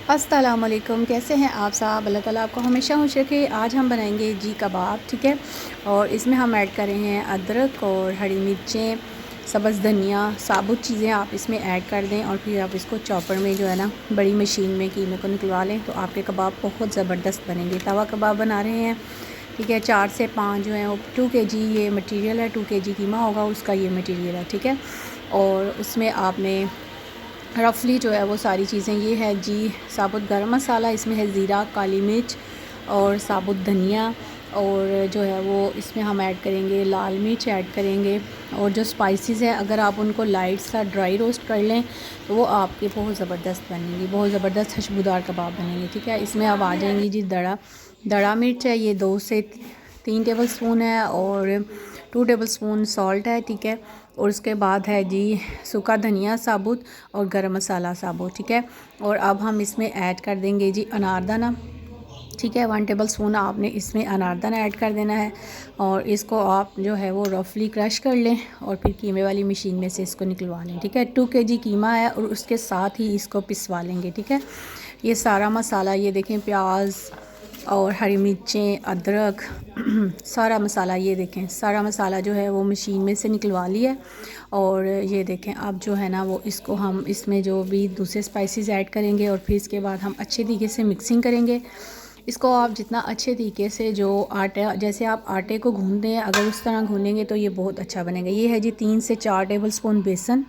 अस्सलामुअलैकुम, कैसे हैं आप साहब। अल्लाह ताला आपको हमेशा खुश रखे। आज हम बनाएंगे जी कबाब, ठीक है। और इसमें हम ऐड कर रहे हैं अदरक और हरी मिर्चें, सब्ज़ धनिया, साबुत चीज़ें आप इसमें ऐड कर दें और फिर आप इसको चॉपर में जो है ना बड़ी मशीन में कीमे को निकलवा लें तो आपके कबाब बहुत ज़बरदस्त बनेंगे। तवा कबाब बना रहे हैं, ठीक है। 4 से 5 जो है वो 2 kg ये मटेरियल है, 2 kg कीमा होगा उसका ये मटेरियल है, ठीक है। और उसमें आपने रफली जो है वो सारी चीज़ें ये है जी, साबुत गरम मसाला, इसमें है ज़ीरा, काली मिर्च और साबुत धनिया, और जो है वो इसमें हम ऐड करेंगे लाल मिर्च ऐड करेंगे। और जो स्पाइसेस है अगर आप उनको लाइट सा ड्राई रोस्ट कर लें तो वो आपके बहुत ज़बरदस्त बनेंगी, बहुत ज़बरदस्त खुशबूदार कबाब बनेंगे, ठीक है। इसमें अब आ जाएंगी जी दड़ा मिर्च है, ये 2 से 3 टेबल स्पून है, और 2 टेबल स्पून सॉल्ट है, ठीक है। और उसके बाद है जी सूखा धनिया साबुत और गरम मसाला साबुत, ठीक है। और अब हम इसमें ऐड कर देंगे जी अनारदाना, ठीक है। 1 टेबल स्पून आपने इसमें अनारदाना ऐड कर देना है और इसको आप जो है वो रफली क्रश कर लें और फिर कीमे वाली मशीन में से इसको निकलवा लें, ठीक है। 2 kg कीमा है और उसके साथ ही इसको पिसवा लेंगे, ठीक है। ये सारा मसाला, ये देखें, प्याज और हरी मिर्चें, अदरक सारा मसाला, ये देखें सारा मसाला जो है वो मशीन में से निकलवा लिया। और ये देखें अब जो है ना वो इसको हम इसमें जो भी दूसरे स्पाइसेस ऐड करेंगे और फिर इसके बाद हम अच्छे तरीके से मिक्सिंग करेंगे। इसको आप जितना अच्छे तरीके से, जो आटा जैसे आप आटे को गूँधते हैं अगर उस तरह गूँधेंगे तो ये बहुत अच्छा बनेगा। ये है जी 3 से 4 टेबल स्पून बेसन,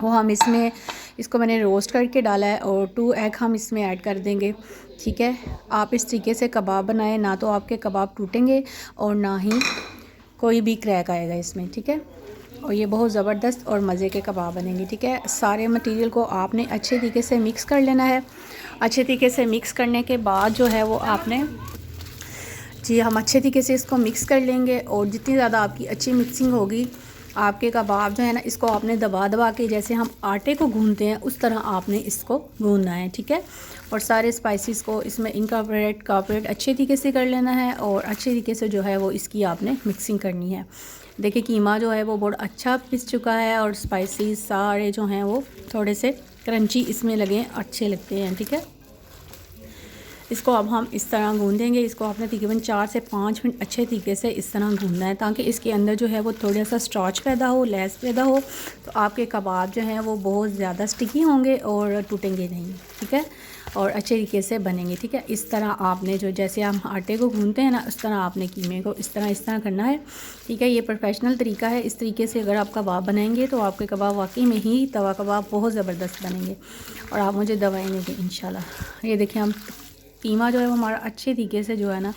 वो हम इसमें, इसको मैंने रोस्ट करके डाला है, और 2 एग हम इसमें ऐड कर देंगे, ठीक है। आप इस तरीके से कबाब बनाएं, ना तो आपके कबाब टूटेंगे और ना ही कोई भी क्रैक आएगा इसमें, ठीक है। और ये बहुत ज़बरदस्त और मज़े के कबाब बनेंगे, ठीक है। सारे मटेरियल को आपने अच्छे तरीके से मिक्स कर लेना है। अच्छे तरीके से मिक्स करने के बाद जो है वो आपने जी, हम अच्छे तरीके से इसको मिक्स कर लेंगे। और जितनी ज़्यादा आपकी अच्छी मिक्सिंग होगी आपके कबाब जो है ना, इसको आपने दबा दबा के जैसे हम आटे को गूँधते हैं उस तरह आपने इसको गूँधना है, ठीक है। और सारे स्पाइसेस को इसमें इनकॉर्पोरेट अच्छे तरीके से कर लेना है और अच्छे तरीके से जो है वो इसकी आपने मिक्सिंग करनी है। देखिए कीमा जो है वो बहुत अच्छा पिस चुका है और स्पाइसेस सारे जो हैं वो थोड़े से क्रंची इसमें लगे, अच्छे लगते हैं, ठीक है। इसको अब हम इस तरह गूँधेंगे। इसको आपने तकरीबन 4 से 5 मिनट अच्छे तरीके से इस तरह गूँधना है ताकि इसके अंदर जो है वो थोड़ा सा स्टार्च पैदा हो, लेस पैदा हो, तो आपके कबाब जो हैं वो बहुत ज़्यादा स्टिकी होंगे और टूटेंगे नहीं, ठीक है। और अच्छे तरीके से बनेंगे, ठीक है। इस तरह आपने जो, जैसे हम आटे को गूँधते हैं ना, उस तरह आपने कीमे को इस तरह करना है, ठीक है। ये प्रोफेशनल तरीका है। इस तरीके से अगर आप कबाब बनाएंगे तो आपके कबाब वाकई में ही तवा कबाब बहुत ज़बरदस्त बनेंगे और आप मुझे दवाएँ देंगे इंशाल्लाह। ये देखिए हम कीमा जो है वो हमारा अच्छे तरीके से जो है ना,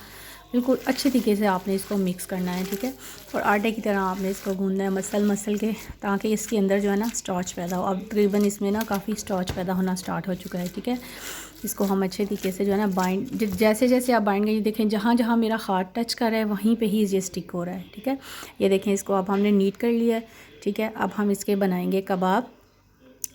बिल्कुल अच्छे तरीके से आपने इसको मिक्स करना है, ठीक है। और आटे की तरह आपने इसको गूँधना है मसल के, ताकि इसके अंदर जो है ना स्टार्च पैदा हो। अब तकरीबन इसमें ना काफ़ी स्टार्च पैदा होना स्टार्ट हो चुका है, ठीक है। इसको हम अच्छे तरीके से जो है ना बाइंड, जैसे जैसे आप बाइंड करेंगे, देखें जहाँ जहाँ मेरा हाथ टच कर रहा है वहीं पे ही ये स्टिक हो रहा है, ठीक है। ये देखें इसको अब हमने नीट कर लिया है, ठीक है। अब हम इसके बनाएंगे कबाब।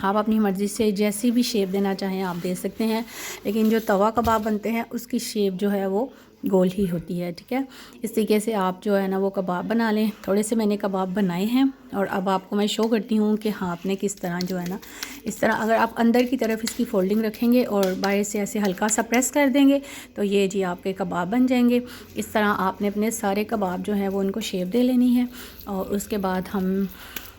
आप अपनी मर्ज़ी से जैसी भी शेप देना चाहें आप दे सकते हैं, लेकिन जो तवा कबाब बनते हैं उसकी शेप जो है वो गोल ही होती है, ठीक है। इस तरीके से आप जो है ना वो कबाब बना लें। थोड़े से मैंने कबाब बनाए हैं और अब आपको मैं शो करती हूँ कि हाथ में किस तरह जो है ना, इस तरह अगर आप अंदर की तरफ इसकी फोल्डिंग रखेंगे और बाहर से ऐसे हल्का सा प्रेस कर देंगे तो ये जी आपके कबाब बन जाएंगे। इस तरह आपने अपने सारे कबाब जो हैं वो उनको शेप दे लेनी है। और उसके बाद हम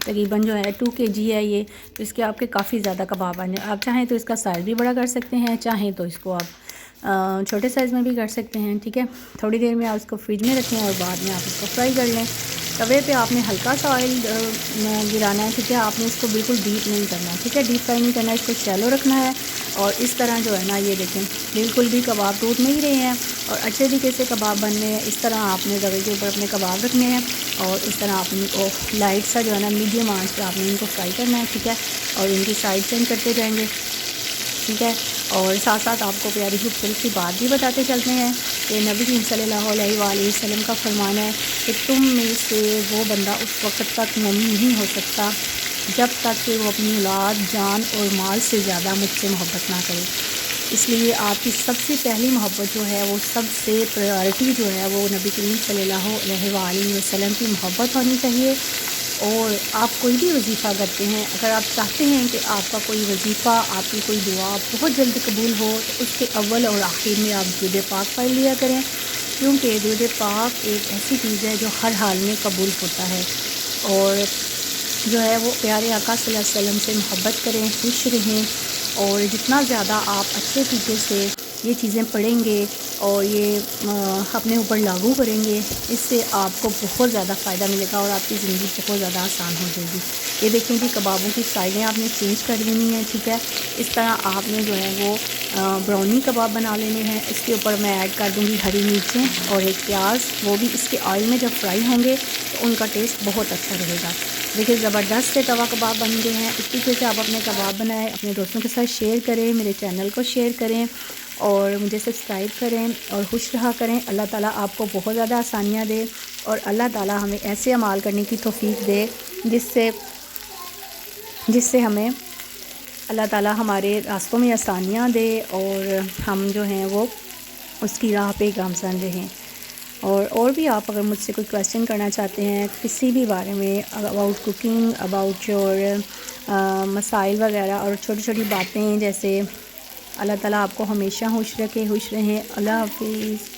तकरीबन जो है 2 kg है ये, तो इसके आपके काफ़ी ज़्यादा कबाब आने। आप चाहें तो इसका साइज़ भी बड़ा कर सकते हैं, चाहें तो इसको आप छोटे साइज़ में भी कर सकते हैं, ठीक है। थोड़ी देर में आप इसको फ्रिज में रखें और बाद में आप इसको फ्राई कर लें। तवे पे आपने हल्का सा ऑयल गिराना है, ठीक है। आपने इसको बिल्कुल डीप नहीं करना है, ठीक है। डीप फ्राई नहीं करना है, इसको शैलो रखना है। और इस तरह जो है ना, ये देखें बिल्कुल भी कबाब टूट नहीं रहे हैं और अच्छे तरीके से कबाब बनने हैं। इस तरह आपने तवे के ऊपर अपने कबाब रखने हैं और इस तरह आपने इनको लाइट सा जो है ना मीडियम आंच पे आपने इनको फ्राई करना है, ठीक है। और इनकी साइड चेंज करते जाएंगे, ठीक है। और साथ साथ आपको प्यारी खूबसूरत सी बात भी बताते चलते हैं कि नबी सल्लल्लाहु अलैहि वसल्लम का फरमान है कि तुम में से वो बंदा उस वक़्त तक मोमिन नहीं हो सकता जब तक कि वो अपनी औलाद, जान और माल से ज़्यादा मुझसे मोहब्बत ना करे। इसलिए आपकी सबसे पहली मोहब्बत जो है वो सबसे प्रायोरिटी जो है वो नबी करीम सल्लल्लाहु अलैहि वसल्लम की मोहब्बत होनी चाहिए। और आप कोई भी वजीफ़ा करते हैं, अगर आप चाहते हैं कि आपका कोई वजीफ़ा, आपकी कोई दुआ बहुत जल्द कबूल हो, तो उसके अव्वल और आखिर में आप दुरूद पाक पढ़ लिया करें, क्योंकि दुरूद पाक एक ऐसी चीज़ है जो हर हाल में कबूल होता है। और जो है वो प्यारे आका सल्लल्लाहु अलैहि वसल्लम से मोहब्बत करें, खुश रहें, और जितना ज़्यादा आप अच्छे तरीके से ये चीज़ें पढ़ेंगे और ये अपने ऊपर लागू करेंगे, इससे आपको बहुत ज़्यादा फ़ायदा मिलेगा और आपकी ज़िंदगी बहुत ज़्यादा आसान हो जाएगी। ये देखें कि कबाबों की साइज़ें आपने चेंज कर लेनी है, ठीक है। इस तरह आपने जो है वो ब्राउनी कबाब बना लेने हैं। इसके ऊपर मैं ऐड कर दूँगी हरी मिर्चें और एक प्याज, वो भी इसके ऑयल में जब फ्राई होंगे तो उनका टेस्ट बहुत अच्छा रहेगा। देखिए ज़बरदस्त से तवा कबाब बन गए हैं। इस तरीके से आप अपने कबाब बनाएं, अपने दोस्तों के साथ शेयर करें, मेरे चैनल को शेयर करें और मुझे सब्सक्राइब करें और खुश रहा करें। अल्लाह ताला आपको बहुत ज़्यादा आसानियाँ दे और अल्लाह ताला हमें ऐसे अमाल करने की तौफीक दे जिससे हमें अल्लाह ताला हमारे रास्तों में आसानियाँ दे और हम जो हैं वो उसकी राह पे गामज़न रहें। और भी आप अगर मुझसे कोई क्वेश्चन करना चाहते हैं किसी भी बारे में, अबाउट कुकिंग, अबाउट योर मसाइल वगैरह और छोटी छोटी बातें, जैसे अल्लाह ताला आपको हमेशा खुश रखे, खुश रहें। अल्लाह हाफ़िज़।